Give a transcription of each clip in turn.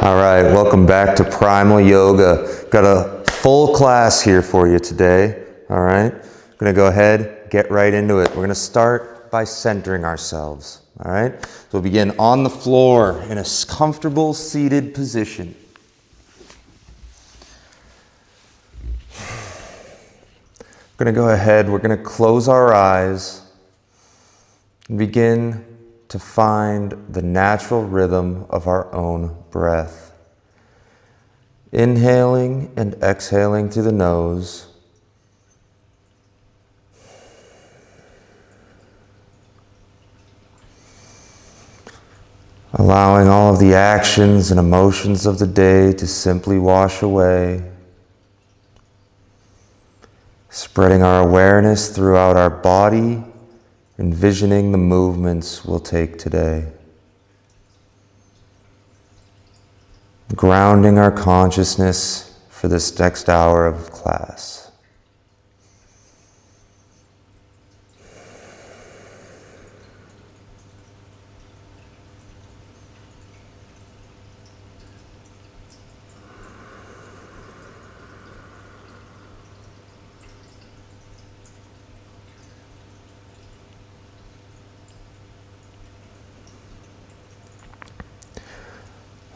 All right, welcome back to Primal Yoga. Got a full class here for you today. All right, I'm gonna go ahead, get right into it. We're gonna start by centering ourselves. All right, so we'll begin on the floor in a comfortable seated position. We're gonna go ahead, we're gonna close our eyes and begin to find the natural rhythm of our own breath. Inhaling and exhaling through the nose. Allowing all of the actions and emotions of the day to simply wash away. Spreading our awareness throughout our body, envisioning the movements we'll take today. Grounding our consciousness for this next hour of class.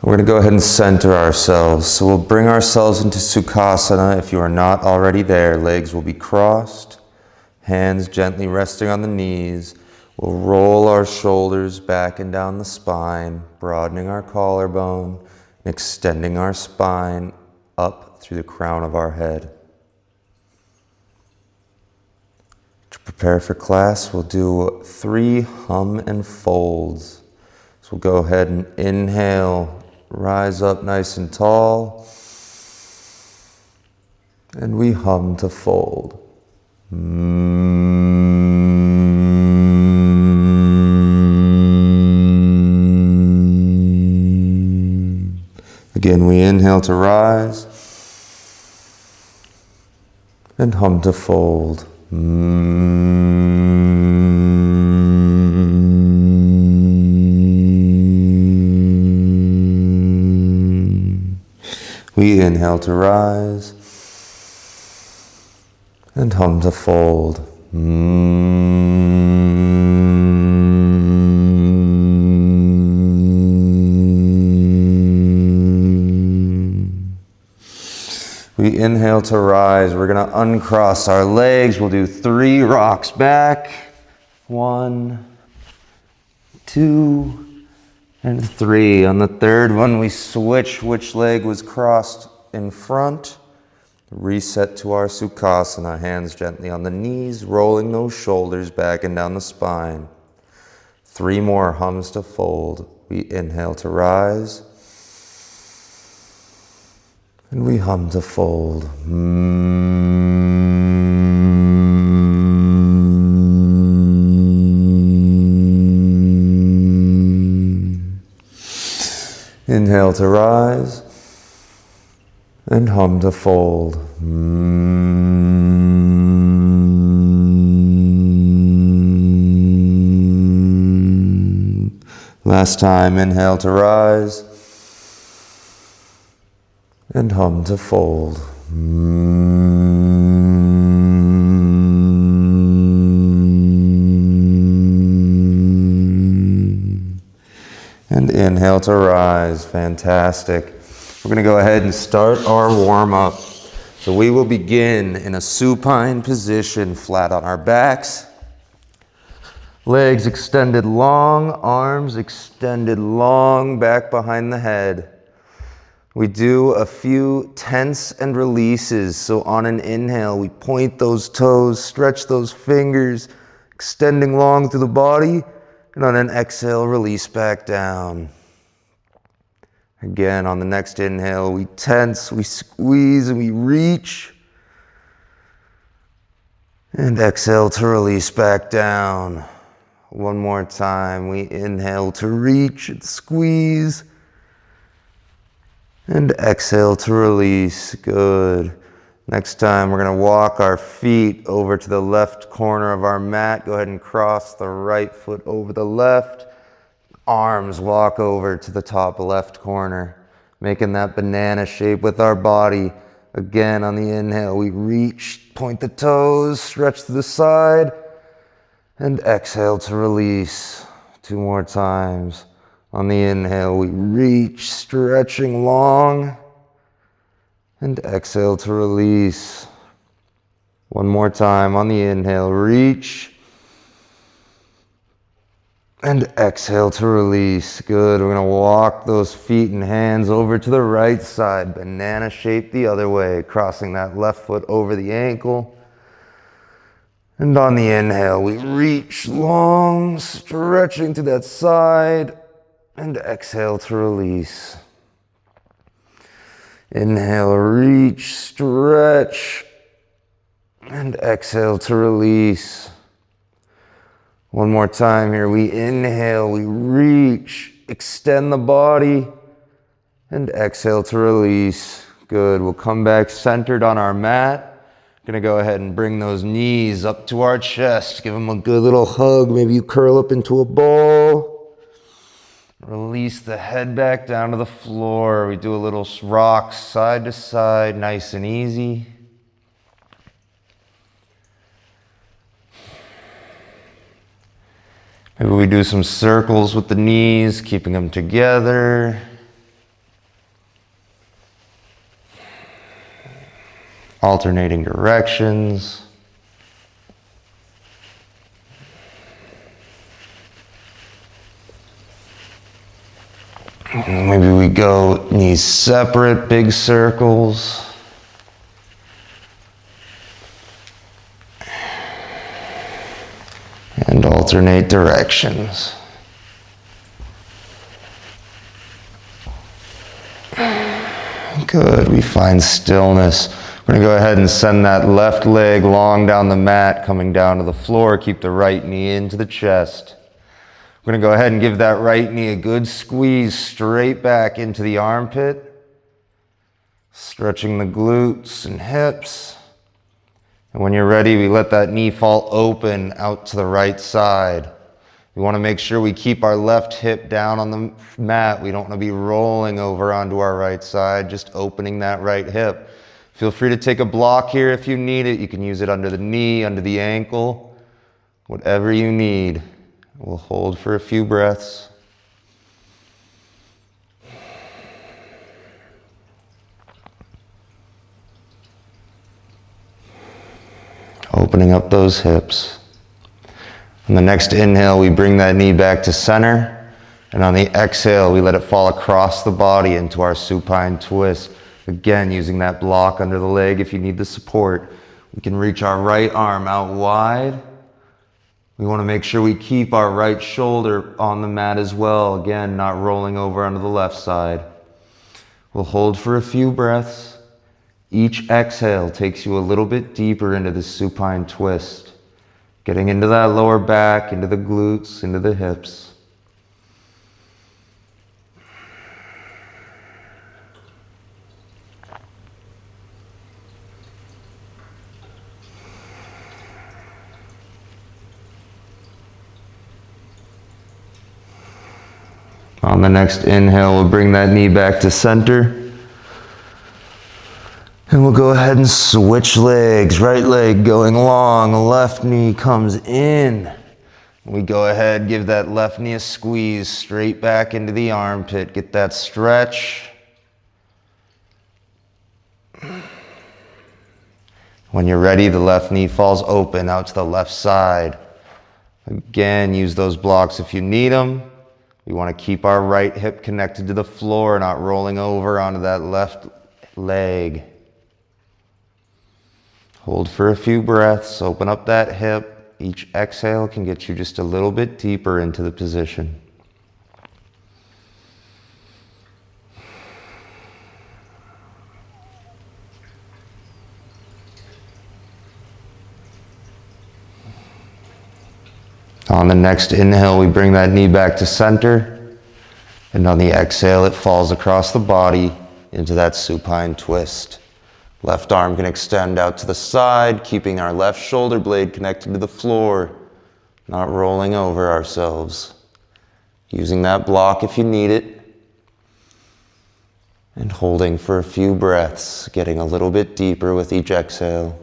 We're going to go ahead and center ourselves. So we'll bring ourselves into Sukhasana. If you are not already there, legs will be crossed, hands gently resting on the knees. We'll roll our shoulders back and down the spine, broadening our collarbone, and extending our spine up through the crown of our head. To prepare for class, we'll do 3 hum and folds. So we'll go ahead and inhale. Rise up nice and tall, and we hum to fold. Again, we inhale to rise, and hum to fold. We inhale to rise and hum to fold. We inhale to rise. We're going to uncross our legs. We'll do 3 rocks back. 1, 2, and 3. On the third one, we switch which leg was crossed in front. Reset to our Sukhasana. Hands gently on the knees, rolling those shoulders back and down the spine. 3 more hums to fold. We inhale to rise. And we hum to fold. Inhale to rise and hum to fold. Last time, inhale to rise and hum to fold. And inhale to rise. Fantastic. We're going to go ahead and start our warm-up. So we will begin in a supine position, flat on our backs. Legs extended long, arms extended long back behind the head. We do a few tense and releases. So on an inhale, we point those toes, stretch those fingers, extending long through the body. And on an exhale, release back down. Again, on the next inhale, we tense, we squeeze, and we reach. And exhale to release back down. One more time, we inhale to reach and squeeze. And exhale to release. Good. Next time, we're going to walk our feet over to the left corner of our mat. Go ahead and cross the right foot over the left. Arms walk over to the top left corner. making that banana shape with our body. Again, on the inhale, we reach, point the toes, stretch to the side, and exhale to release. 2 more times. On the inhale, we reach, stretching long, and exhale to release. 1 more time. On the inhale, reach, and exhale to release. Good. We're going to walk those feet and hands over to the right side. Banana shape the other way, crossing that left foot over the ankle. And on the inhale, we reach long, stretching to that side, and exhale to release. Inhale, reach, stretch, and exhale to release. 1 more time here. We inhale, we reach, extend the body, and exhale to release. Good. We'll come back centered on our mat. Gonna go ahead and bring those knees up to our chest. Give them a good little hug. Maybe you curl up into a ball. Release the head back down to the floor. We do a little rock side to side, nice and easy. Maybe we do some circles with the knees, keeping them together. Alternating directions. Maybe we go knees separate, big circles. And alternate directions. Good, we find stillness. We're gonna go ahead and send that left leg long down the mat, coming down to the floor. Keep the right knee into the chest. We're gonna go ahead and give that right knee a good squeeze straight back into the armpit. Stretching the glutes and hips. And when you're ready, we let that knee fall open out to the right side. We want to make sure we keep our left hip down on the mat. We don't want to be rolling over onto our right side, just opening that right hip. Feel free to take a block here if you need it. You can use it under the knee, under the ankle, whatever you need. We'll hold for a few breaths. Opening up those hips. On the next inhale, we bring that knee back to center. And on the exhale, we let it fall across the body into our supine twist. Again, using that block under the leg if you need the support. We can reach our right arm out wide. We want to make sure we keep our right shoulder on the mat as well. Again, not rolling over onto the left side. We'll hold for a few breaths. Each exhale takes you a little bit deeper into the supine twist, getting into that lower back, into the glutes, into the hips. On the next inhale, we'll bring that knee back to center. And we'll go ahead and switch legs. Right leg going long, left knee comes in. We go ahead, give that left knee a squeeze straight back into the armpit. Get that stretch. When you're ready, the left knee falls open out to the left side. Again, use those blocks if you need them. We want to keep our right hip connected to the floor, not rolling over onto that left leg. Hold for a few breaths, open up that hip. Each exhale can get you just a little bit deeper into the position. On the next inhale, we bring that knee back to center. And on the exhale, it falls across the body into that supine twist. Left arm can extend out to the side, keeping our left shoulder blade connected to the floor, not rolling over ourselves. Using that block if you need it. And holding for a few breaths, getting a little bit deeper with each exhale.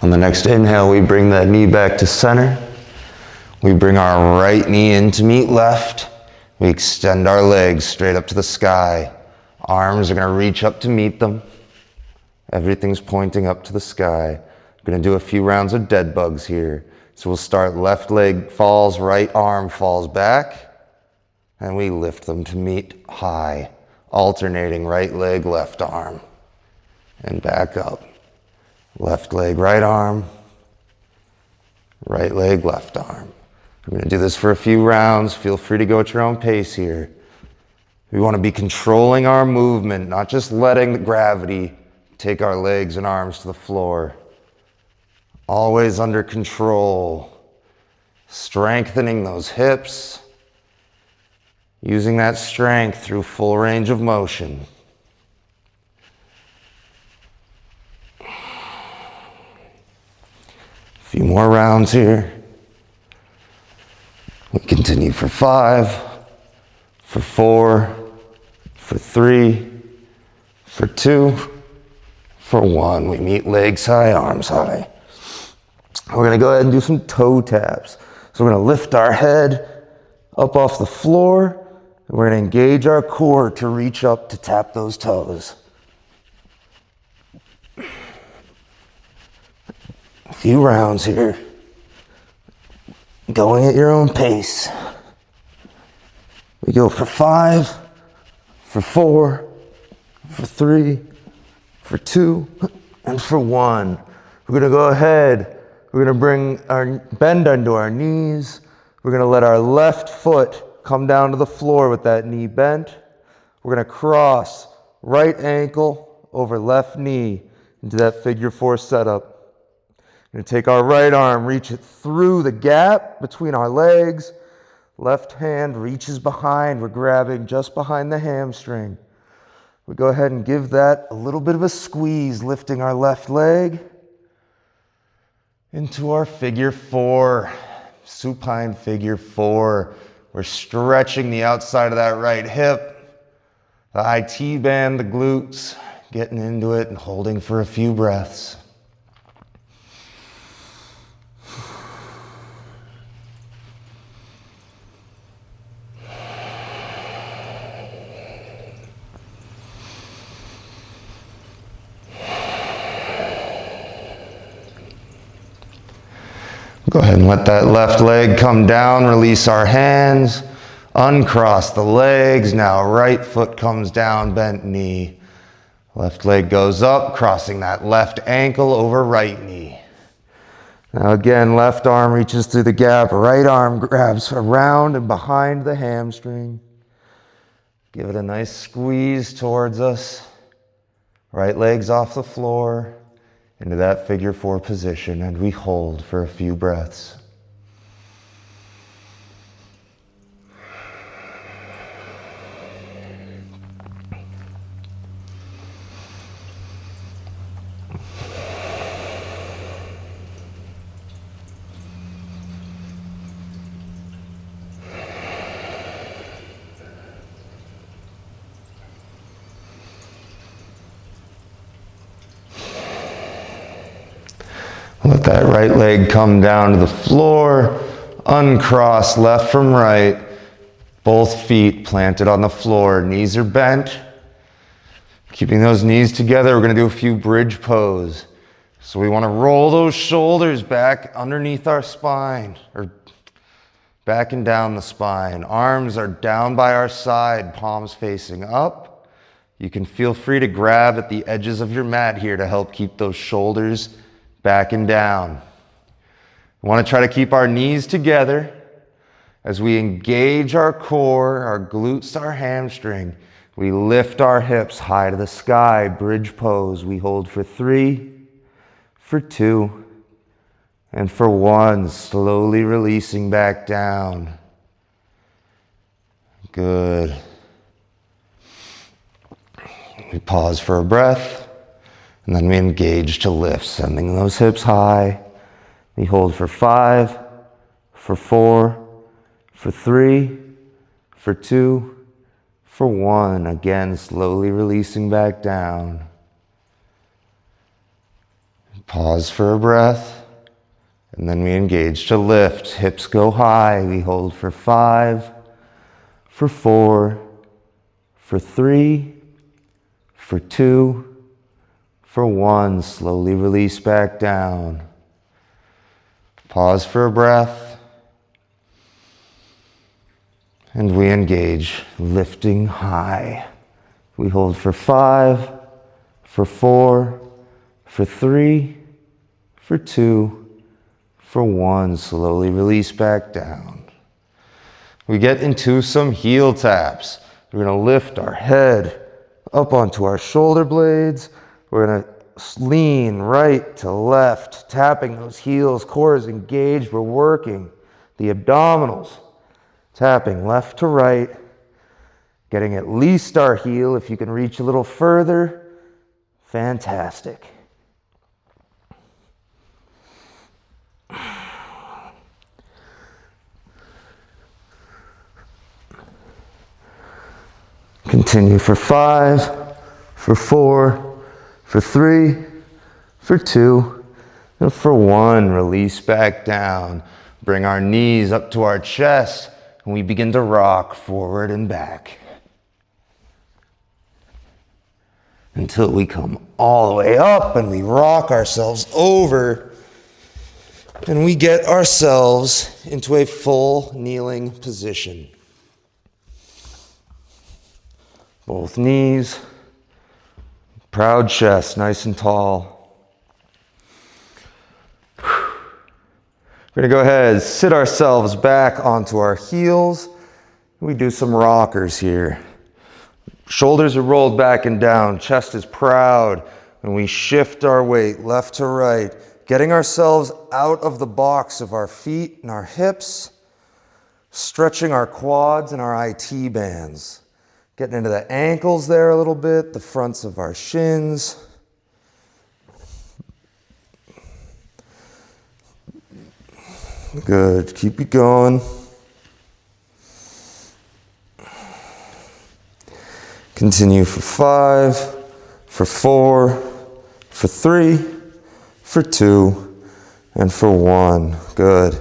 On the next inhale, we bring that knee back to center. We bring our right knee in to meet left. We extend our legs straight up to the sky. Arms are going to reach up to meet them. Everything's pointing up to the sky. We're going to do a few rounds of dead bugs here. So we'll start left leg falls, right arm falls back, and we lift them to meet high, alternating right leg, left arm, and back up. Left leg, right arm, right leg, left arm. We're going to do this for a few rounds. Feel free to go at your own pace here. We want to be controlling our movement, not just letting the gravity take our legs and arms to the floor. Always under control. Strengthening those hips. Using that strength through full range of motion. A few more rounds here. We continue for 5, for 4, for 3, for 2, for 1. We meet legs high, arms high. We're going to go ahead and do some toe taps. So we're going to lift our head up off the floor, and we're going to engage our core to reach up to tap those toes. A few rounds here. Going at your own pace. We go for 5, for 4, for 3, for 2, and for 1. We're going to go ahead. We're going to bring our bend under our knees. We're going to let our left foot come down to the floor with that knee bent. We're going to cross right ankle over left knee into that figure 4 setup. We're going to take our right arm, reach it through the gap between our legs. Left hand reaches behind. We're grabbing just behind the hamstring. We go ahead and give that a little bit of a squeeze, lifting our left leg into our figure 4, supine figure 4. We're stretching the outside of that right hip, the IT band, the glutes, getting into it and holding for a few breaths. Go ahead and let that left leg come down, release our hands, uncross the legs. Now right foot comes down, bent knee. Left leg goes up, crossing that left ankle over right knee. Now again, left arm reaches through the gap, right arm grabs around and behind the hamstring. Give it a nice squeeze towards us. Right leg's off the floor. Into that figure 4 position, and we hold for a few breaths. Let that right leg come down to the floor, uncross left from right, both feet planted on the floor, knees are bent. Keeping those knees together, we're going to do a few bridge pose. So we want to roll those shoulders back underneath our spine, or back and down the spine. Arms are down by our side, palms facing up. You can feel free to grab at the edges of your mat here to help keep those shoulders back and down. We want to try to keep our knees together as we engage our core, our glutes, our hamstring. We lift our hips high to the sky, bridge pose. We hold for 3, for 2, and for 1, slowly releasing back down. Good. We pause for a breath, and then we engage to lift, sending those hips high. We hold for 5, for 4, for 3, for 2, for 1. Again, slowly releasing back down. Pause for a breath, and then we engage to lift. Hips go high. We hold for 5, for 4, for 3, for 2, for 1. Slowly release back down. Pause for a breath, and we engage, lifting high. We hold for 5, for 4, for 3, for 2, for 1. Slowly release back down. We get into some heel taps. We're going to lift our head up onto our shoulder blades. We're going to lean right to left, tapping those heels. Core is engaged. We're working the abdominals. Tapping left to right, getting at least our heel. If you can reach a little further, fantastic. Continue for 5, for 4, for 3, for 2, and for 1. Release back down. Bring our knees up to our chest, and we begin to rock forward and back until we come all the way up and we rock ourselves over, and we get ourselves into a full kneeling position. Both knees, proud chest, nice and tall. We're going to go ahead and sit ourselves back onto our heels. We do some rockers here. Shoulders are rolled back and down, chest is proud, and we shift our weight left to right, getting ourselves out of the box of our feet and our hips, stretching our quads and our IT bands. Getting into the ankles there a little bit, the fronts of our shins. Good, keep it going. Continue for 5, for 4, for 3, for 2, and for 1. Good.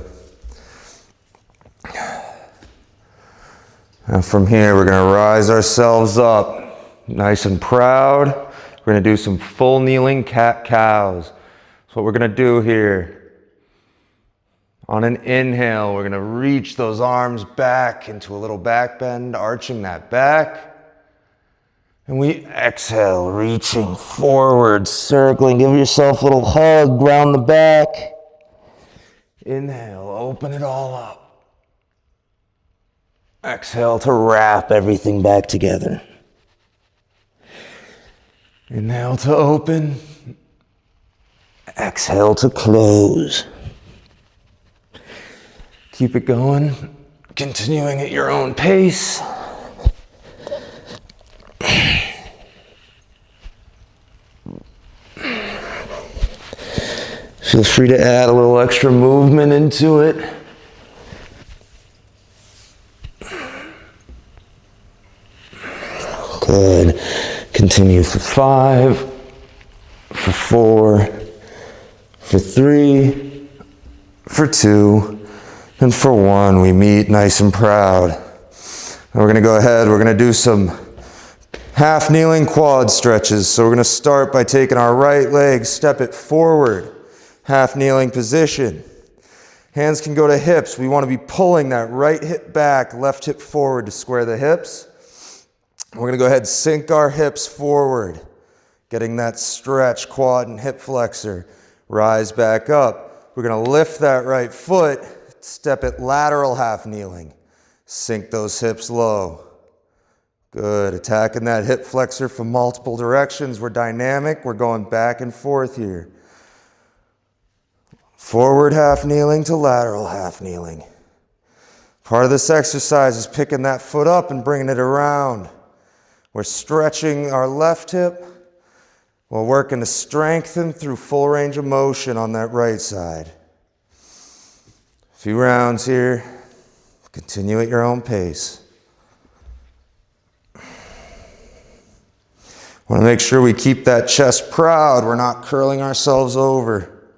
Now from here, we're going to rise ourselves up, nice and proud. We're going to do some full kneeling cat-cows. That's what we're going to do here. On an inhale, we're going to reach those arms back into a little back bend, arching that back. And we exhale, reaching forward, circling. Give yourself a little hug, ground the back. Inhale, open it all up. Exhale to wrap everything back together. Inhale to open. Exhale to close. Keep it going, continuing at your own pace. Feel free to add a little extra movement into it. Good. Continue for 5, for 4, for 3, for 2, and for 1. We meet nice and proud. And we're going to go ahead, we're going to do some half kneeling quad stretches. So we're going to start by taking our right leg, step it forward, half kneeling position. Hands can go to hips. We want to be pulling that right hip back, left hip forward to square the hips. We're going to go ahead and sink our hips forward, getting that stretch, quad and hip flexor. Rise back up. We're going to lift that right foot, step it lateral half kneeling. Sink those hips low. Good. Attacking that hip flexor from multiple directions. We're dynamic. We're going back and forth here. Forward half kneeling to lateral half kneeling. Part of this exercise is picking that foot up and bringing it around. We're stretching our left hip. We're working to strengthen through full range of motion on that right side. A few rounds here. Continue at your own pace. Want to make sure we keep that chest proud. We're not curling ourselves over.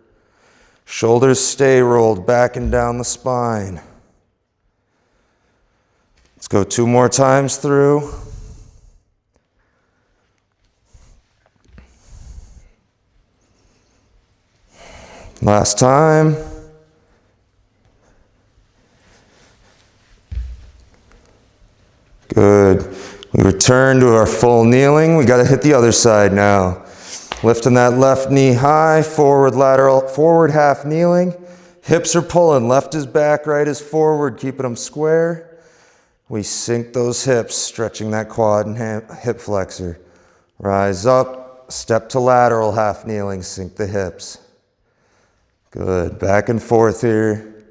Shoulders stay rolled back and down the spine. Let's go 2 more times through. Last time. Good. We return to our full kneeling. We got to hit the other side now. Lifting that left knee high, forward lateral, forward half kneeling. Hips are pulling. Left is back, right is forward, keeping them square. We sink those hips, stretching that quad and hip flexor. Rise up, step to lateral half kneeling, sink the hips. Good. Back and forth here.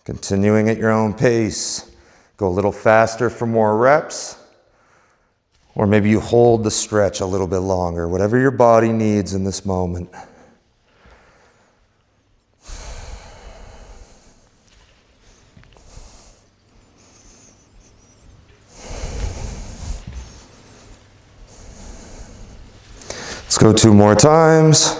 Continuing at your own pace. Go a little faster for more reps. Or maybe you hold the stretch a little bit longer, whatever your body needs in this moment. Let's go 2 more times.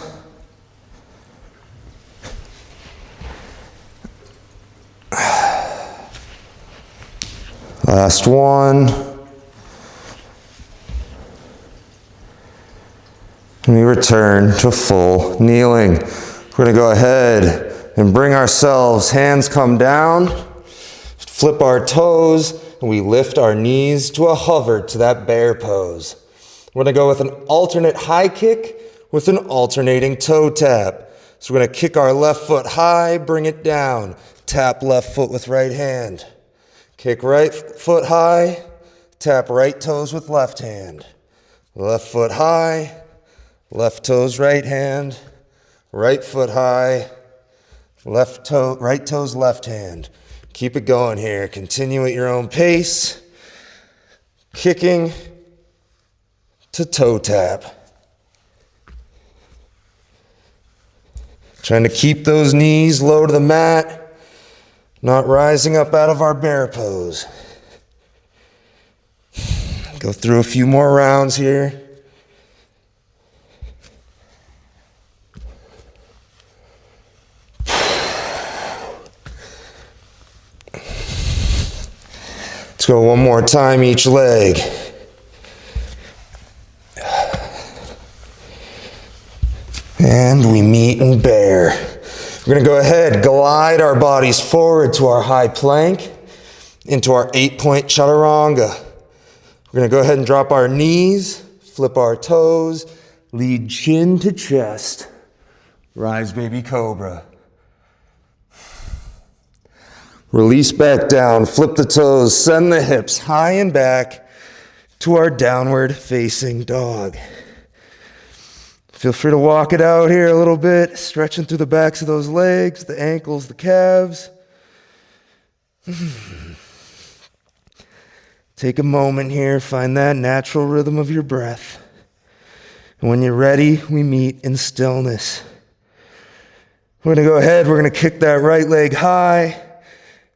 Last one. And we return to full kneeling. We're going to go ahead and bring ourselves, hands come down, flip our toes, and we lift our knees to a hover to that bear pose. We're going to go with an alternate high kick with an alternating toe tap. So we're going to kick our left foot high, bring it down, tap left foot with right hand. Kick right foot high, tap right toes with left hand. Left foot high, left toes right hand, right foot high, right toes left hand. Keep it going here. Continue at your own pace. Kicking to toe tap. Trying to keep those knees low to the mat. Not rising up out of our bear pose. Go through a few more rounds here. Let's go one more time each leg. And we meet in bear. We're going to go ahead, glide our bodies forward to our high plank, into our 8-point chaturanga. We're going to go ahead and drop our knees, flip our toes, lead chin to chest. Rise, baby cobra. Release back down, flip the toes, send the hips high and back to our downward facing dog. Feel free to walk it out here a little bit, stretching through the backs of those legs, the ankles, the calves. Take a moment here, find that natural rhythm of your breath. And when you're ready, we meet in stillness. We're going to go ahead, we're going to kick that right leg high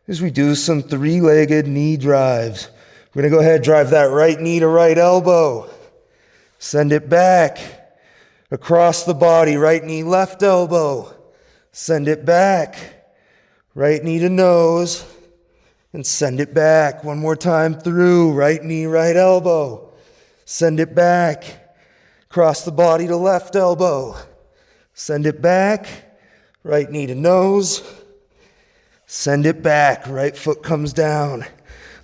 as we do some 3-legged knee drives. We're going to go ahead, drive that right knee to right elbow. Send it back. Across the body, right knee, left elbow. Send it back. Right knee to nose. And send it back. One more time through. Right knee, right elbow. Send it back. Cross the body to left elbow. Send it back. Right knee to nose. Send it back. Right foot comes down.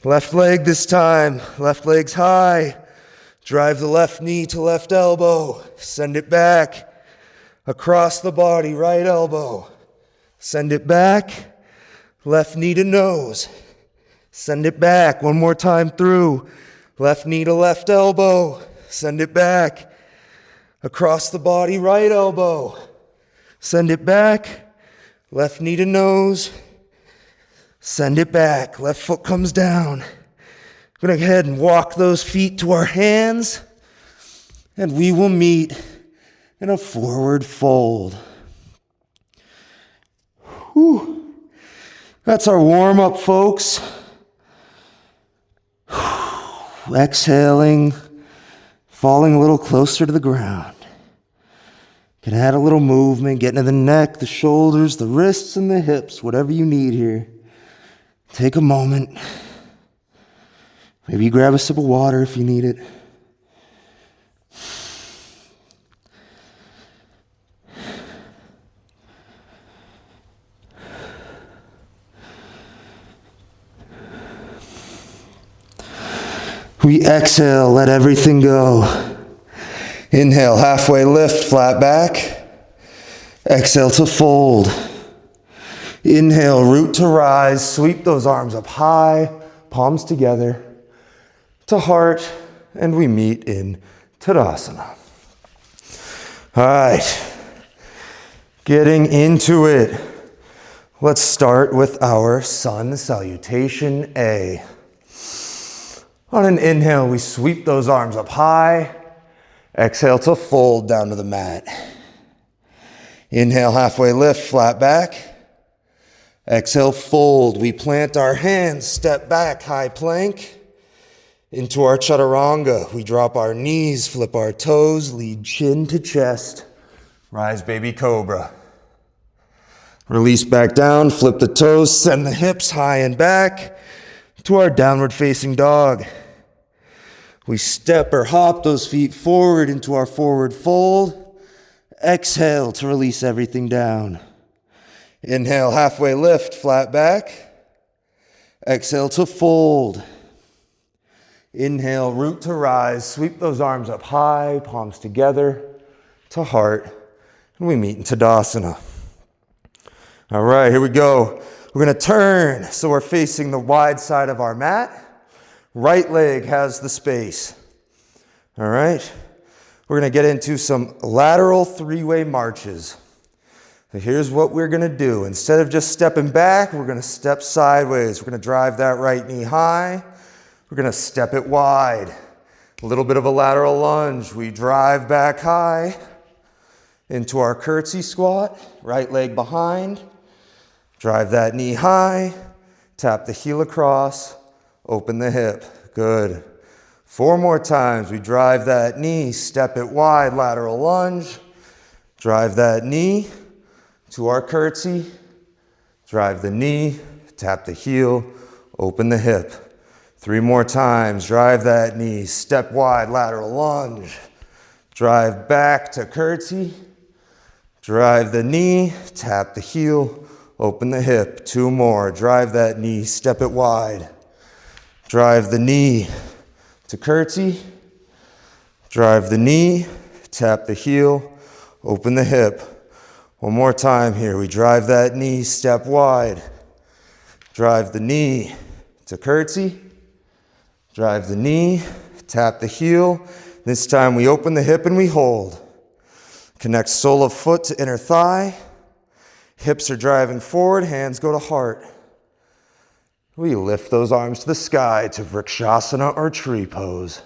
Left leg this time. Left leg's high. Drive the left knee to left elbow. Send it back. Across the body, right elbow. Send it back. Left knee to nose. Send it back. One more time through. Left knee to left elbow. Send it back. Across the body, right elbow. Send it back. Left knee to nose. Send it back. Left foot comes down. We're going to go ahead and walk those feet to our hands, and we will meet in a forward fold. Whew. That's our warm-up, folks. Exhaling, falling a little closer to the ground. Can add a little movement, get into the neck, the shoulders, the wrists, and the hips, whatever you need here. Take a moment. Maybe you grab a sip of water if you need it. We exhale, let everything go. Inhale, halfway lift, flat back. Exhale to fold. Inhale, root to rise. Sweep those arms up high, palms together to heart, and we meet in Tadasana. All right, getting into it. Let's start with our sun salutation A. On an inhale, we sweep those arms up high. Exhale to fold down to the mat. Inhale, halfway lift, flat back. Exhale, fold. We plant our hands, step back, high plank. Into our chaturanga. We drop our knees, flip our toes, lead chin to chest. Rise, baby cobra. Release back down, flip the toes, send the hips high and back to our downward facing dog. We step or hop those feet forward into our forward fold. Exhale to release everything down. Inhale, halfway lift, flat back. Exhale to fold. Inhale, root to rise. Sweep those arms up high, palms together to heart. And we meet in Tadasana. All right, here we go. We're going to turn so we're facing the wide side of our mat. Right leg has the space. All right. We're going to get into some lateral three-way marches. So here's what we're going to do. Instead of just stepping back, we're going to step sideways. We're going to drive that right knee high. We're going to step it wide. A little bit of a lateral lunge. We drive back high into our curtsy squat. Right leg behind. Drive that knee high. Tap the heel across. Open the hip. Good. 4 more times. We drive that knee, step it wide, lateral lunge. Drive that knee to our curtsy. Drive the knee, tap the heel, open the hip. 3 more times. Drive that knee, step wide, lateral lunge. Drive back to curtsy. Drive the knee, tap the heel, open the hip. 2 more. Drive that knee, step it wide. Drive the knee to curtsy. Drive the knee, tap the heel, open the hip. 1 more time here. We drive that knee, step wide. Drive the knee to curtsy. Drive the knee, tap the heel. This time we open the hip and we hold. Connect sole of foot to inner thigh. Hips are driving forward, hands go to heart. We lift those arms to the sky to Vrikshasana or tree pose.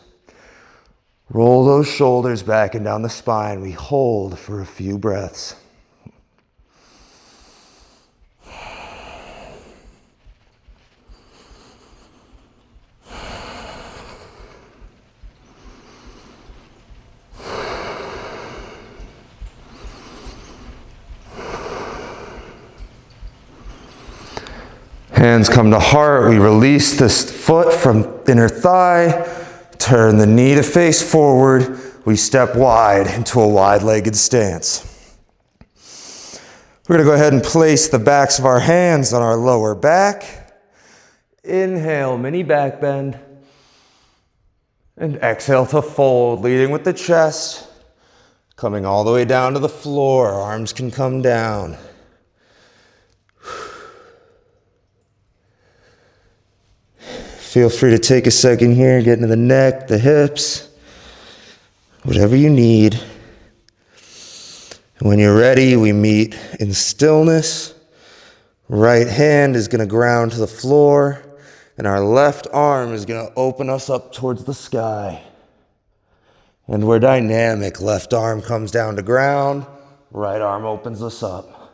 Roll those shoulders back and down the spine. We hold for a few breaths. Hands come to heart. We release this foot from inner thigh. Turn the knee to face forward. We step wide into a wide-legged stance. We're going to go ahead and place the backs of our hands on our lower back. Inhale, mini back bend. And exhale to fold, leading with the chest. Coming all the way down to the floor. Arms can come down. Feel free to take a second here, get into the neck, the hips, whatever you need. And when you're ready, we meet in stillness. Right hand is going to ground to the floor, And our left arm is going to open us up towards the sky. And we're dynamic. Left arm comes down to ground. Right arm opens us up.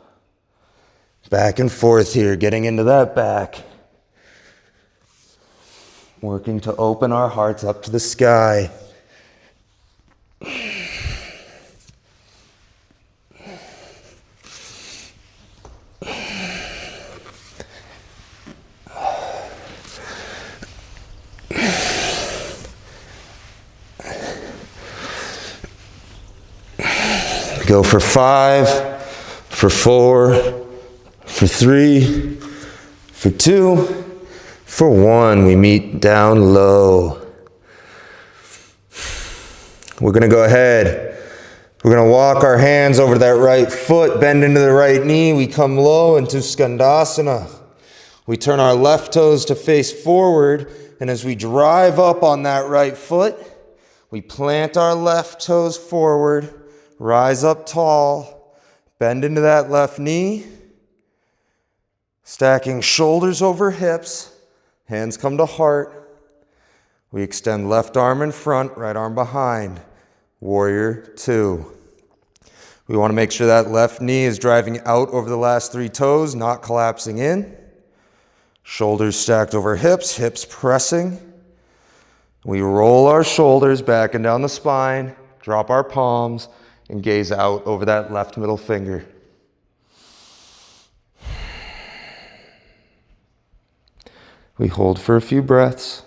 Back and forth here, getting into that back. Working to open our hearts up to the sky. Go for 5, for 4, for 3, for 2, for 1. We meet down low. We're going to go ahead. We're going to walk our hands over that right foot, bend into the right knee. We come low into Skandasana. We turn our left toes to face forward, and as we drive up on that right foot, we plant our left toes forward. Rise up tall, bend into that left knee, stacking shoulders over hips, hands come to heart. We extend left arm in front, right arm behind, warrior 2. We want to make sure that left knee is driving out over the last 3 toes, not collapsing in. Shoulders stacked over hips, hips pressing. We roll our shoulders back and down the spine, drop our palms, and gaze out over that left middle finger. We hold for a few breaths.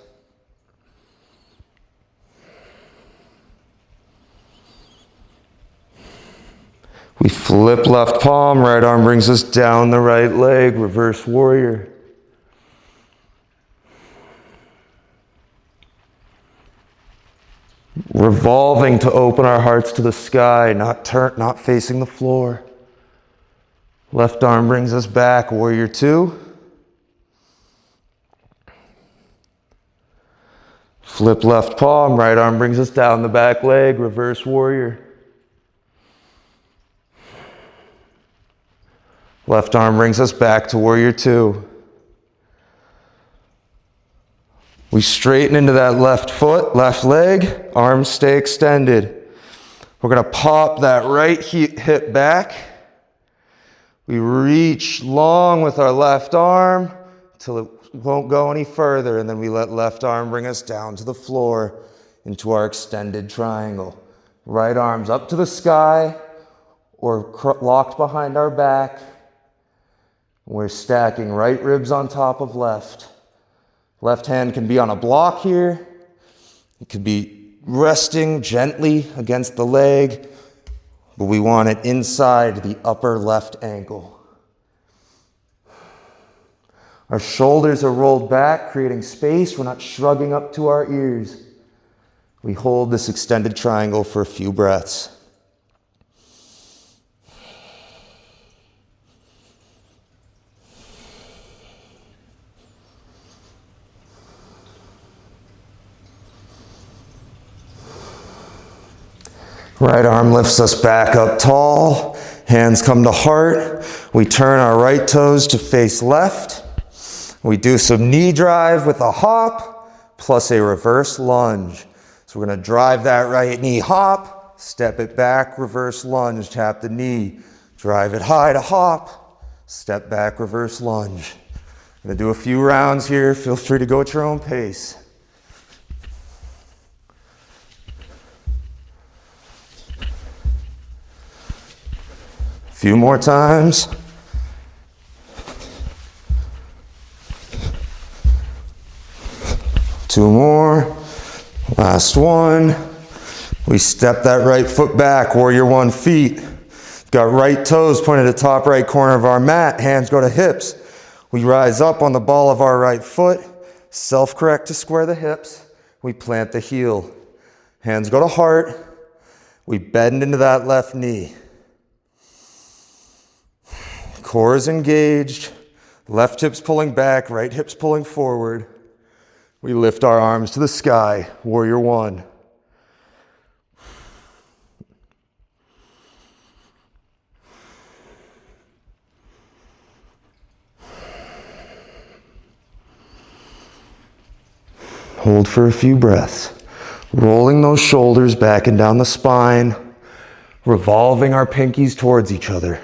We flip left palm, right arm brings us down the right leg, reverse warrior. Revolving to open our hearts to the sky, not facing the floor. Left arm brings us back, warrior 2. Flip left palm, right arm brings us down the back leg, reverse warrior. Left arm brings us back to warrior 2. We straighten into that left foot, left leg, arms stay extended. We're going to pop that right hip back. We reach long with our left arm till it won't go any further, and then we let left arm bring us down to the floor into our extended triangle. Right arms up to the sky or locked behind our back. We're stacking right ribs on top of left. Left hand can be on a block here. It could be resting gently against the leg, but we want it inside the upper left ankle. Our shoulders are rolled back, creating space. We're not shrugging up to our ears. We hold this extended triangle for a few breaths. Right arm lifts us back up tall, hands come to heart. We turn our right toes to face left. We do some knee drive with a hop plus a reverse lunge. So we're going to drive that right knee hop, step it back, reverse lunge, tap the knee, drive it high to hop, step back, reverse lunge. I'm going to do a few rounds here. Feel free to go at your own pace. Few more times. Two more. Last one. We step that right foot back, warrior 1 feet. Got right toes pointed at the top right corner of our mat. Hands go to hips. We rise up on the ball of our right foot. Self-correct to square the hips. We plant the heel. Hands go to heart. We bend into that left knee. Core is engaged, left hip's pulling back, right hip's pulling forward. We lift our arms to the sky, warrior 1. Hold for a few breaths. Rolling those shoulders back and down the spine, revolving our pinkies towards each other.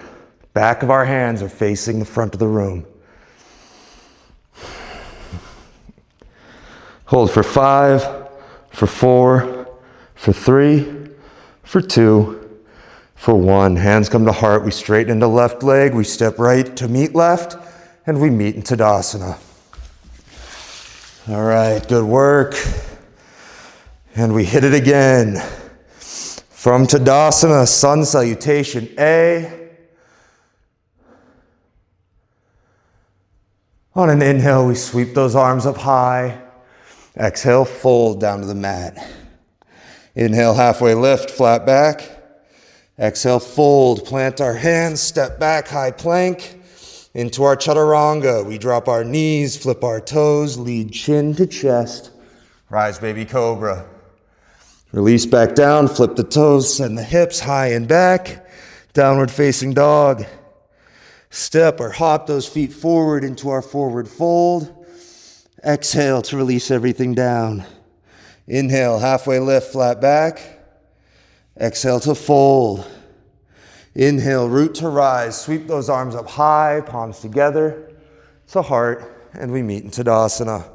Back of our hands are facing the front of the room. Hold for 5, for 4, for 3, for 2, for 1. Hands come to heart. We straighten into left leg. We step right to meet left, and we meet in Tadasana. All right, good work. And we hit it again. From Tadasana, sun salutation A. On an inhale, we sweep those arms up high. Exhale, fold down to the mat. Inhale, halfway lift, flat back. Exhale, fold, plant our hands, step back, high plank. Into our chaturanga, we drop our knees, flip our toes, lead chin to chest. Rise, baby cobra. Release back down, flip the toes, send the hips high and back. Downward facing dog. Step or hop those feet forward into our forward fold. Exhale to release everything down. Inhale, halfway lift, flat back. Exhale to fold. Inhale, root to rise. Sweep those arms up high, palms together to heart, and we meet in Tadasana.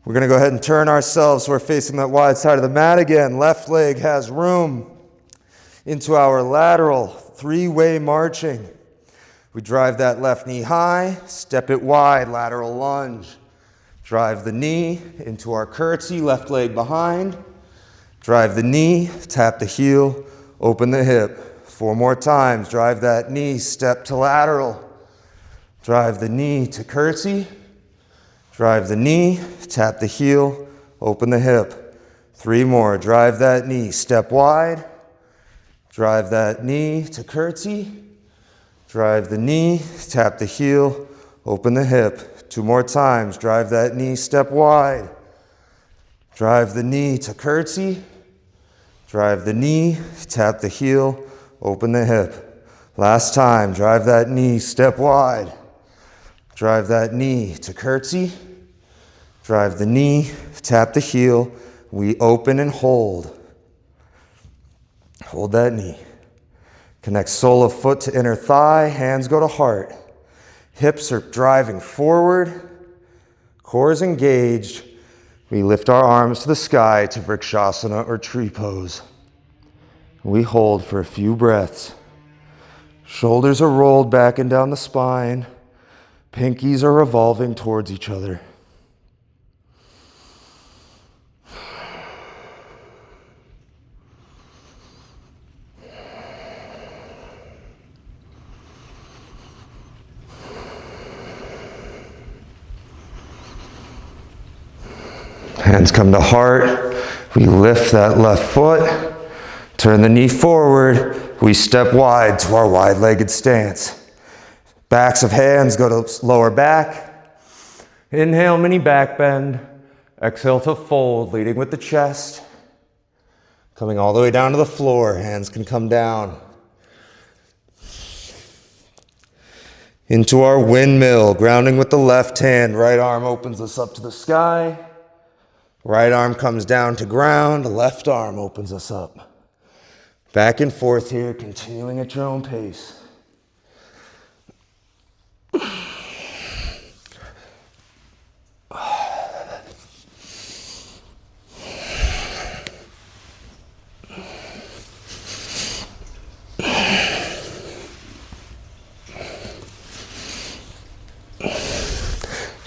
We're going to go ahead and turn ourselves so we're facing that wide side of the mat again. Left leg has room into our lateral, three-way marching. We drive that left knee high, step it wide, lateral lunge. Drive the knee into our curtsy, left leg behind. Drive the knee, tap the heel, open the hip. 4 more times. Drive that knee, step to lateral. Drive the knee to curtsy. Drive the knee, tap the heel, open the hip. 3 more. Drive that knee, step wide. Drive that knee to curtsy. Drive the knee, tap the heel, open the hip. 2 more times. Drive that knee, step wide. Drive the knee to curtsy. Drive the knee, tap the heel, open the hip. Last time. Drive that knee, step wide. Drive that knee to curtsy. Drive the knee, tap the heel. We open and hold. Hold that knee. Connect sole of foot to inner thigh. Hands go to heart. Hips are driving forward. Core is engaged. We lift our arms to the sky to Vrikshasana or tree pose. We hold for a few breaths. Shoulders are rolled back and down the spine. Pinkies are revolving towards each other. Hands come to heart. We lift that left foot. Turn the knee forward. We step wide to our wide-legged stance. Backs of hands go to lower back. Inhale, mini back bend. Exhale to fold, leading with the chest. Coming all the way down to the floor. Hands can come down. Into our windmill, grounding with the left hand. Right arm opens us up to the sky. Right arm comes down to ground, the left arm opens us up. Back and forth here, continuing at your own pace.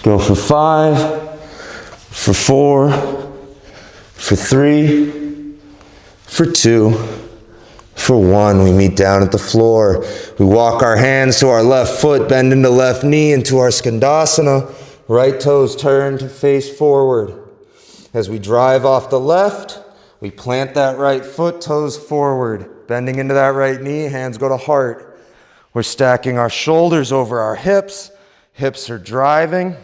Go for 5. For 4, for 3, for 2, for 1. We meet down at the floor. We walk our hands to our left foot, bend into left knee, into our Skandasana. Right toes turn to face forward. As we drive off the left, we plant that right foot, toes forward. Bending into that right knee, hands go to heart. We're stacking our shoulders over our hips. Hips are driving.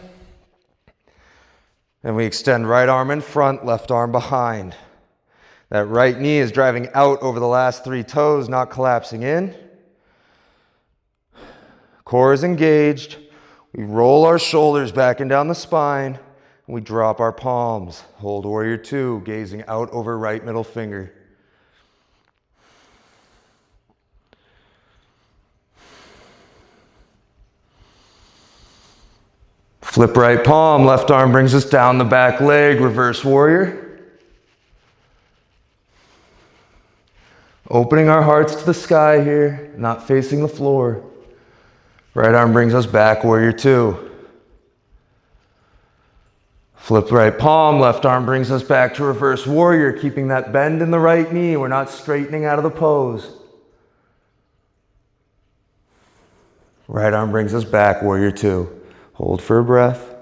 And we extend right arm in front, left arm behind. That right knee is driving out over the last 3 toes, not collapsing in. Core is engaged. We roll our shoulders back and down the spine. We drop our palms. Hold warrior two, gazing out over right middle finger. Flip right palm, left arm brings us down the back leg, reverse warrior. Opening our hearts to the sky here, not facing the floor. Right arm brings us back, warrior two. Flip right palm, left arm brings us back to reverse warrior, keeping that bend in the right knee. We're not straightening out of the pose. Right arm brings us back, warrior two. Hold for a breath.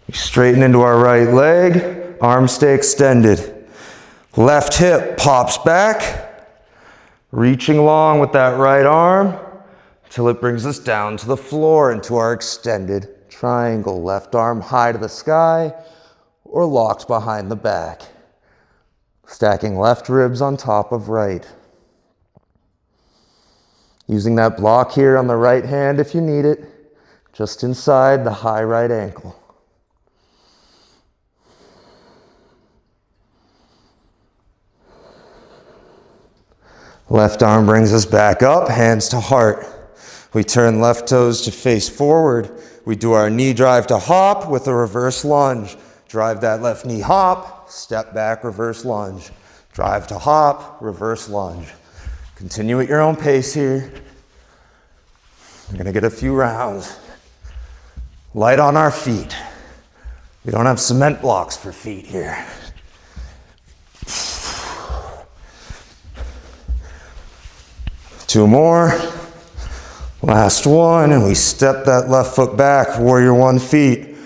We straighten into our right leg, arms stay extended. Left hip pops back, reaching long with that right arm until it brings us down to the floor into our extended triangle. Left arm high to the sky or locked behind the back. Stacking left ribs on top of right. Using that block here on the right hand if you need it, just inside the high right ankle. Left arm brings us back up, hands to heart. We turn left toes to face forward. We do our knee drive to hop with a reverse lunge. Drive that left knee hop, step back, reverse lunge. Drive to hop, reverse lunge. Continue at your own pace here. We're gonna get a few rounds. Light on our feet. We don't have cement blocks for feet here. Two more. Last one, and we step that left foot back, warrior 1 feet.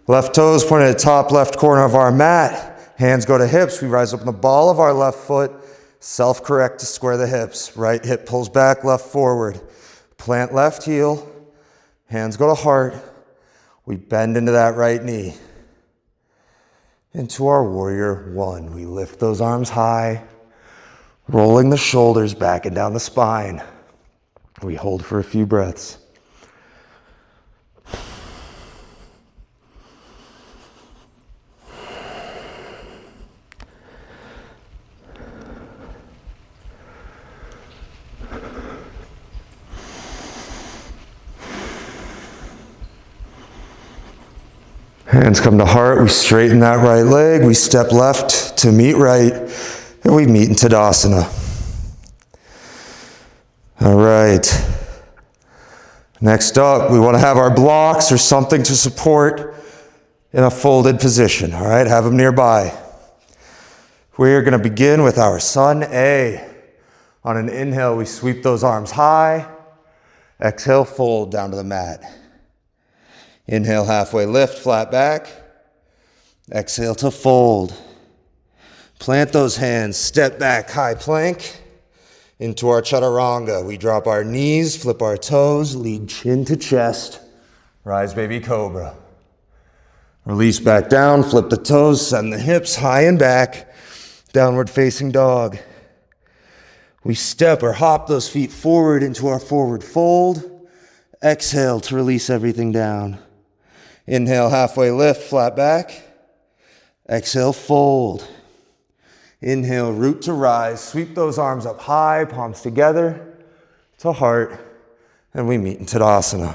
Left toes pointed at the top left corner of our mat. Hands go to hips. We rise up in the ball of our left foot. Self-correct to square the hips. Right hip pulls back, left forward. Plant left heel. Hands go to heart. We bend into that right knee. Into our warrior 1. We lift those arms high, rolling the shoulders back and down the spine. We hold for a few breaths. Hands come to heart, we straighten that right leg, we step left to meet right, and we meet in Tadasana. All right. Next up, we want to have our blocks or something to support in a folded position, all right? Have them nearby. We're going to begin with our Sun A. On an inhale, we sweep those arms high. Exhale, fold down to the mat. Inhale, halfway lift, flat back. Exhale to fold. Plant those hands, step back, high plank. Into our chaturanga, we drop our knees, flip our toes, lead chin to chest. Rise, baby cobra. Release back down, flip the toes, send the hips high and back. Downward facing dog. We step or hop those feet forward into our forward fold. Exhale to release everything down. Inhale, halfway lift, flat back. Exhale, fold. Inhale, root to rise. Sweep those arms up high, palms together to heart, and we meet in Tadasana.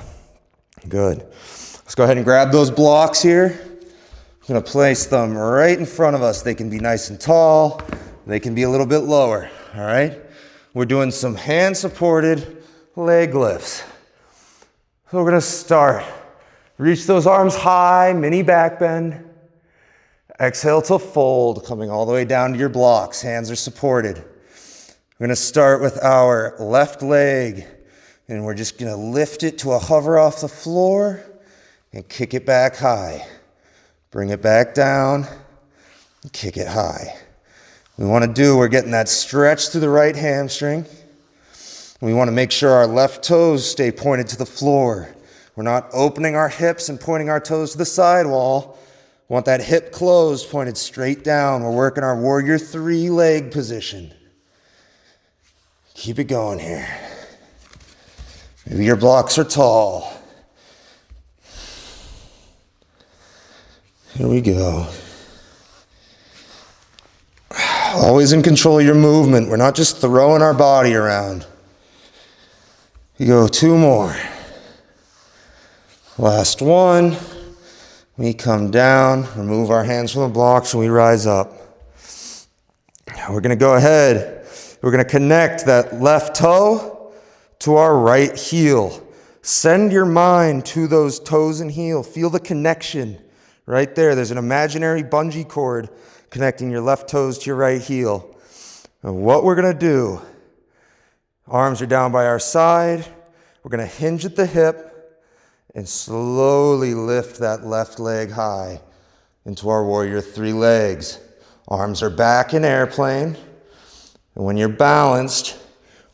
Good. Let's go ahead and grab those blocks here. I'm going to place them right in front of us. They can be nice and tall. They can be a little bit lower, all right? We're doing some hand-supported leg lifts. So we're going to start. Reach those arms high, mini back bend. Exhale to fold, coming all the way down to your blocks. Hands are supported. We're going to start with our left leg, and we're just going to lift it to a hover off the floor and kick it back high. Bring it back down and kick it high. We're getting that stretch through the right hamstring. We want to make sure our left toes stay pointed to the floor. We're not opening our hips and pointing our toes to the sidewall. We want that hip closed, pointed straight down. We're working our warrior 3 leg position. Keep it going here. Maybe your blocks are tall. Here we go. Always in control of your movement. We're not just throwing our body around. You go 2 more. Last one. We come down, remove our hands from the blocks, and we rise up. We're going to go ahead. We're going to connect that left toe to our right heel. Send your mind to those toes and heel. Feel the connection right there. There's an imaginary bungee cord connecting your left toes to your right heel. And what we're going to do, arms are down by our side. We're going to hinge at the hip and slowly lift that left leg high into our warrior 3 legs. Arms are back in airplane. And when you're balanced,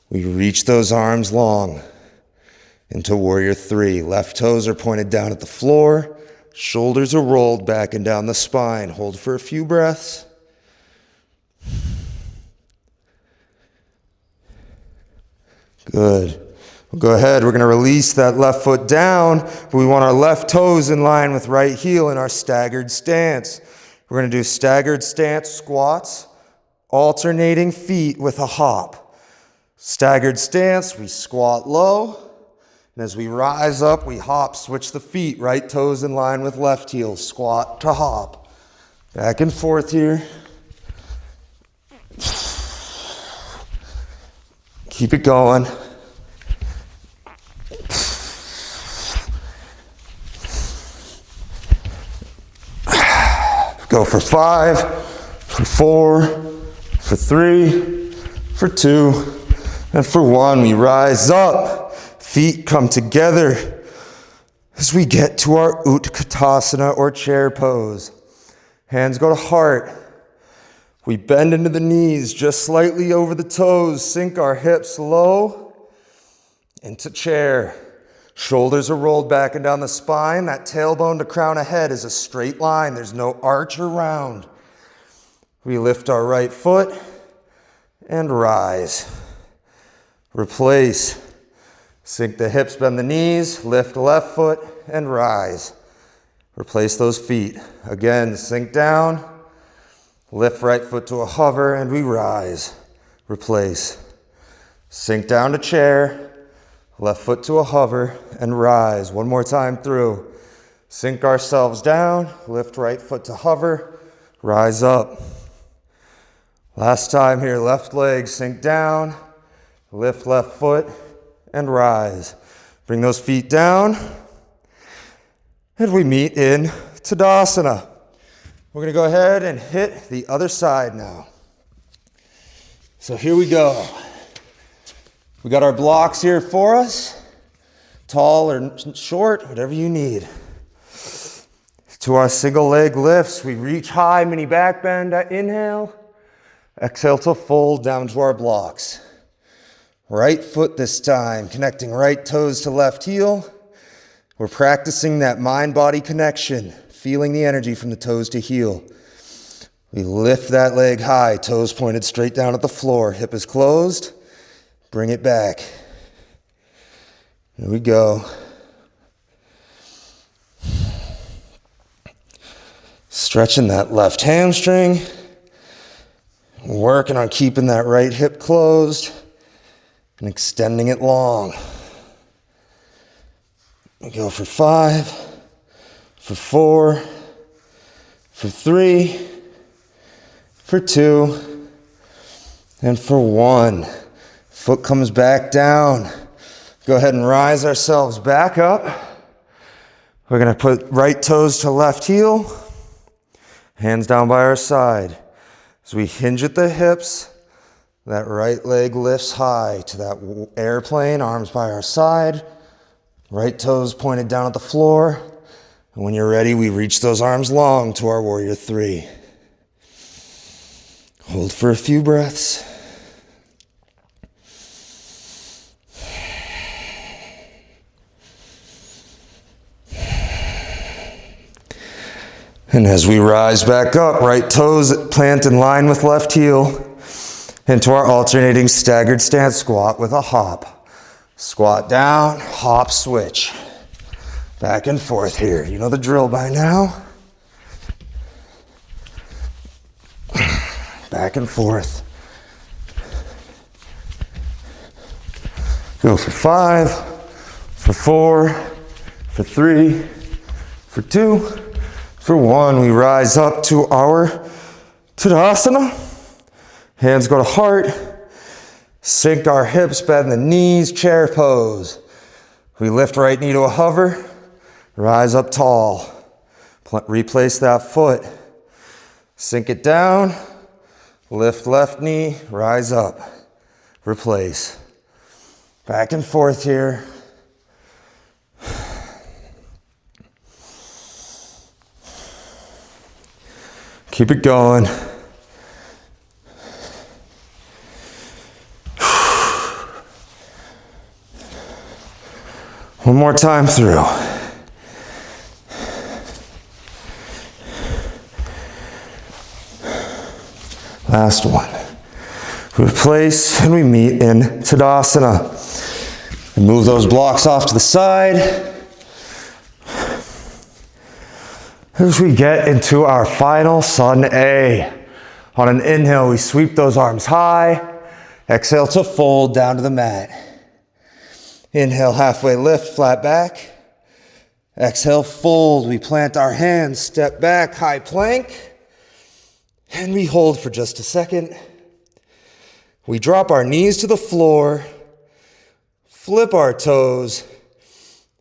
we reach those arms long into warrior 3. Left toes are pointed down at the floor. Shoulders are rolled back and down the spine. Hold for a few breaths. Good. We'll go ahead. We're going to release that left foot down, but we want our left toes in line with right heel in our staggered stance. We're going to do staggered stance squats, alternating feet with a hop. Staggered stance, we squat low. And as we rise up, we hop, switch the feet, right toes in line with left heel, squat to hop. Back and forth here. Keep it going. Go for 5, for 4, for 3, for 2, and for 1. We rise up. Feet come together as we get to our Utkatasana or chair pose. Hands go to heart. We bend into the knees just slightly over the toes. Sink our hips low into chair. Shoulders are rolled back and down the spine. That tailbone to crown of head is a straight line. There's no arch or round. We lift our right foot and rise. Replace. Sink the hips, bend the knees, lift the left foot, and rise. Replace those feet. Again, sink down, lift right foot to a hover, and we rise. Replace. Sink down to chair, left foot to a hover, and rise. One more time through. Sink ourselves down, lift right foot to hover, rise up. Last time here, left leg, sink down, lift left foot, and rise. Bring those feet down, and we meet in Tadasana. We're going to go ahead and hit the other side now. So here we go. We got our blocks here for us, tall or short, whatever you need. To our single leg lifts, we reach high, mini back bend, inhale, exhale to fold down to our blocks. Right foot this time, connecting right toes to left heel. We're practicing that mind-body connection, feeling the energy from the toes to heel. We lift that leg high, toes pointed straight down at the floor, hip is closed, bring it back. Here we go. Stretching that left hamstring, working on keeping that right hip closed, and extending it long. We go for 5, for 4, for 3, for 2, and for 1. Foot comes back down. Go ahead and rise ourselves back up. We're going to put right toes to left heel, hands down by our side. As we hinge at the hips, that right leg lifts high to that airplane, arms by our side, right toes pointed down at the floor. And when you're ready, we reach those arms long to our warrior 3. Hold for a few breaths. And as we rise back up, right toes plant in line with left heel, into our alternating staggered stance squat with a hop. Squat down, hop, switch. Back and forth here. You know the drill by now. Back and forth. Go for 5, for 4, for 3, for 2, for 1. We rise up to our Tadasana. Hands go to heart. Sink our hips, bend the knees, chair pose. We lift right knee to a hover. Rise up tall. Replace that foot. Sink it down. Lift left knee, rise up. Replace. Back and forth here. Keep it going. One more time through. Last one. Replace and we meet in Tadasana. And move those blocks off to the side. As we get into our final Sun A. On an inhale, we sweep those arms high. Exhale to fold down to the mat. Inhale, halfway lift, flat back. Exhale, fold. We plant our hands, step back, high plank. And we hold for just a second. We drop our knees to the floor. Flip our toes,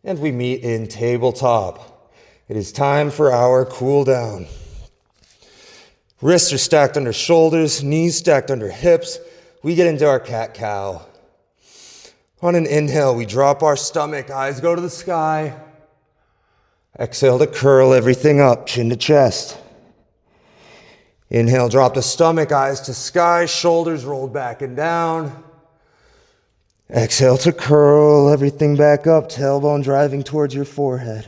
and we meet in tabletop. It is time for our cool down. Wrists are stacked under shoulders, knees stacked under hips. We get into our cat-cow. On an inhale, we drop our stomach, eyes go to the sky. Exhale to curl everything up, chin to chest. Inhale, drop the stomach, eyes to sky, shoulders rolled back and down. Exhale to curl everything back up, tailbone driving towards your forehead.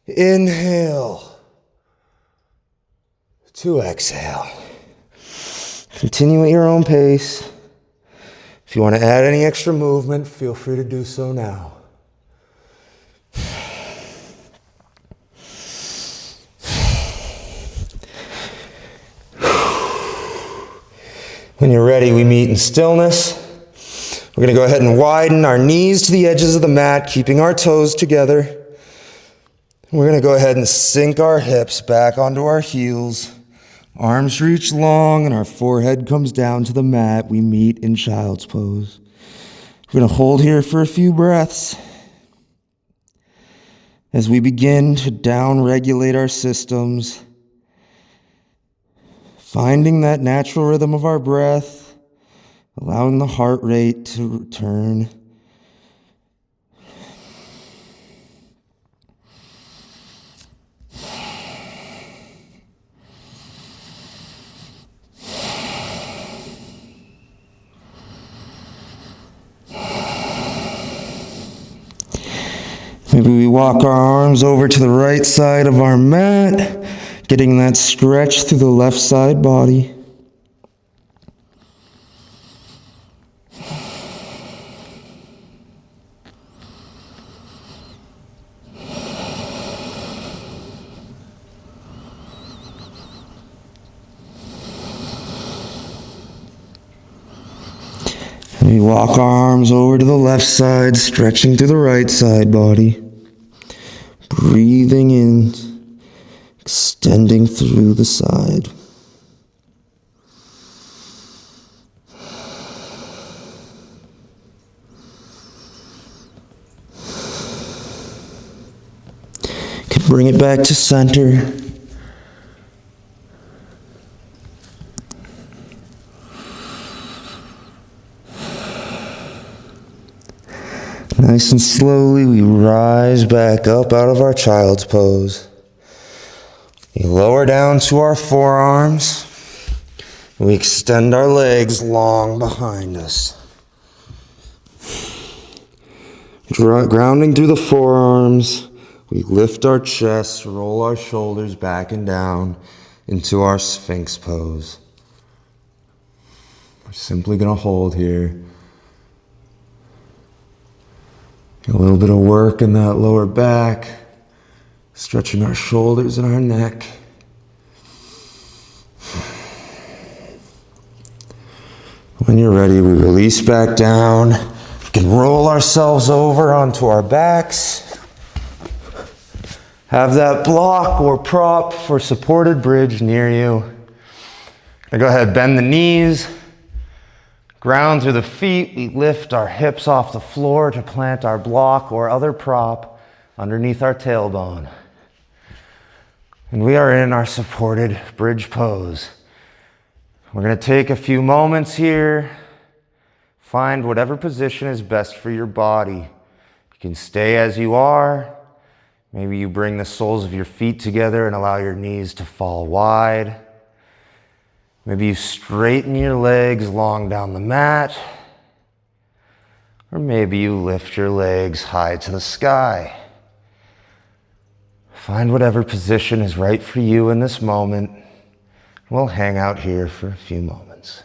Inhale to exhale. Continue at your own pace. If you want to add any extra movement, feel free to do so now. When you're ready, we meet in stillness. We're going to go ahead and widen our knees to the edges of the mat, keeping our toes together. We're going to go ahead and sink our hips back onto our heels. Arms reach long and our forehead comes down to the mat. We meet in child's pose. We're going to hold here for a few breaths as we begin to down-regulate our systems, finding that natural rhythm of our breath, allowing the heart rate to return. Maybe we walk our arms over to the right side of our mat, getting that stretch through the left side body. We walk our arms over to the left side, stretching through the right side body. Breathing in, extending through the side. Can bring it back to center. Nice and slowly, we rise back up out of our child's pose. We lower down to our forearms. We extend our legs long behind us. Grounding through the forearms, we lift our chest, roll our shoulders back and down into our Sphinx pose. We're simply going to hold here. A little bit of work in that lower back, stretching our shoulders and our neck. When you're ready, we release back down. We can roll ourselves over onto our backs. Have that block or prop for supported bridge near you. Now go ahead, bend the knees. Ground through the feet. We lift our hips off the floor to plant our block or other prop underneath our tailbone. And we are in our supported bridge pose. We're going to take a few moments here. Find whatever position is best for your body. You can stay as you are. Maybe you bring the soles of your feet together and allow your knees to fall wide. Maybe you straighten your legs long down the mat. Or maybe you lift your legs high to the sky. Find whatever position is right for you in this moment. We'll hang out here for a few moments.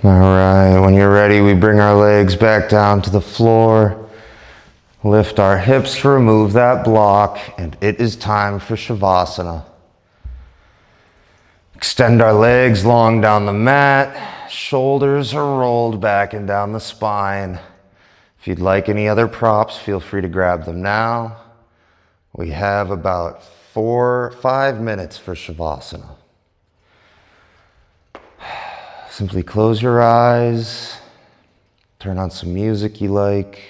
All right, when you're ready, we bring our legs back down to the floor, lift our hips to remove that block, and it is time for Savasana. Extend our legs long down the mat, shoulders are rolled back and down the spine. If you'd like any other props, feel free to grab them now. We have about 5 minutes for Savasana. Simply close your eyes, turn on some music you like,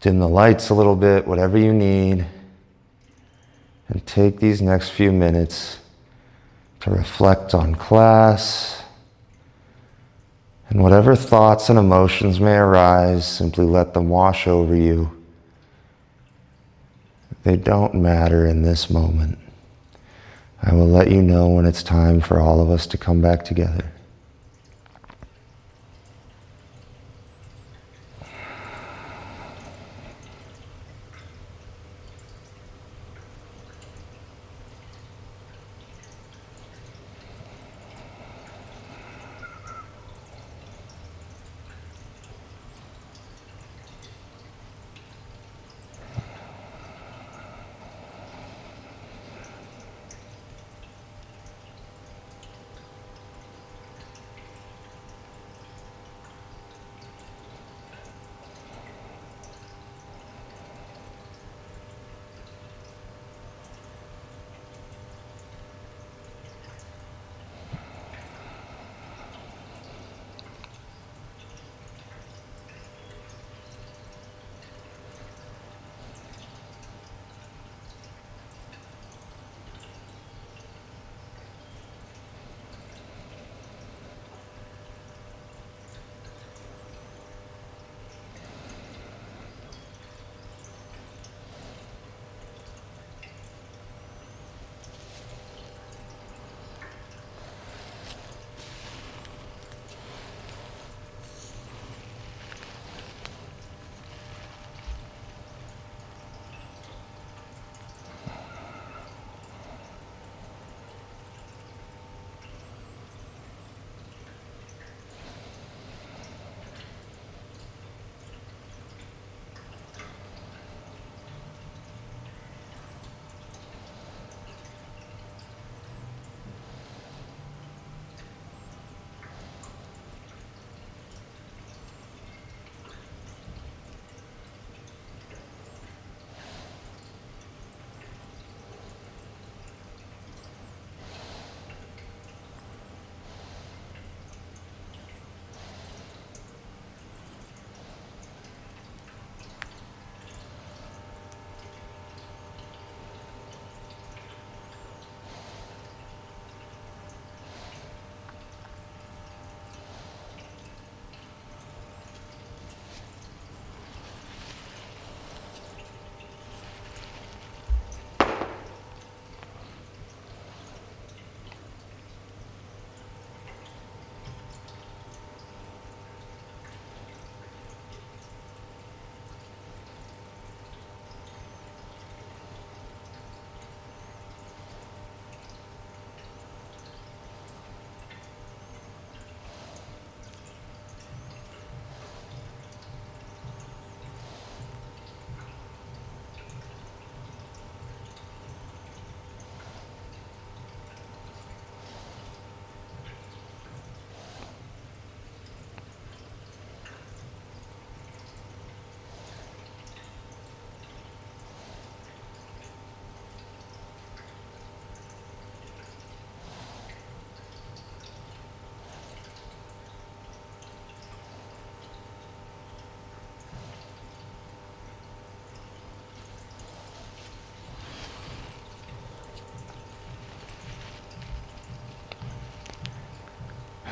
dim the lights a little bit, whatever you need, and take these next few minutes to reflect on class, and whatever thoughts and emotions may arise, simply let them wash over you. They don't matter in this moment. I will let you know when it's time for all of us to come back together.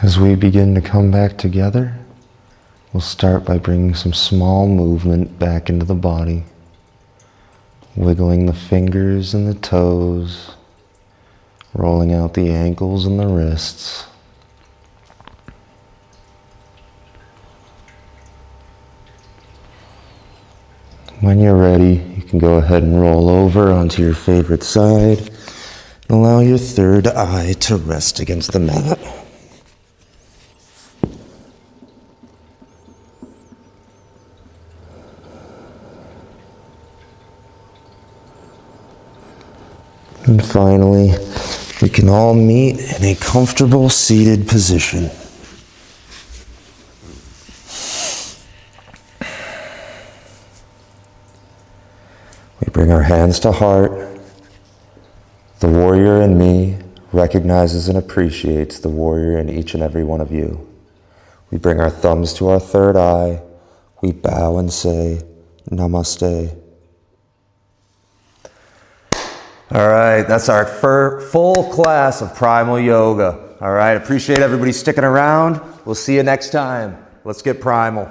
As we begin to come back together, we'll start by bringing some small movement back into the body, wiggling the fingers and the toes, rolling out the ankles and the wrists. When you're ready, you can go ahead and roll over onto your favorite side and allow your third eye to rest against the mat. And finally, we can all meet in a comfortable seated position. We bring our hands to heart. The warrior in me recognizes and appreciates the warrior in each and every one of you. We bring our thumbs to our third eye. We bow and say, Namaste. All right, that's our full class of Primal Yoga. All right, appreciate everybody sticking around. We'll see you next time. Let's get primal.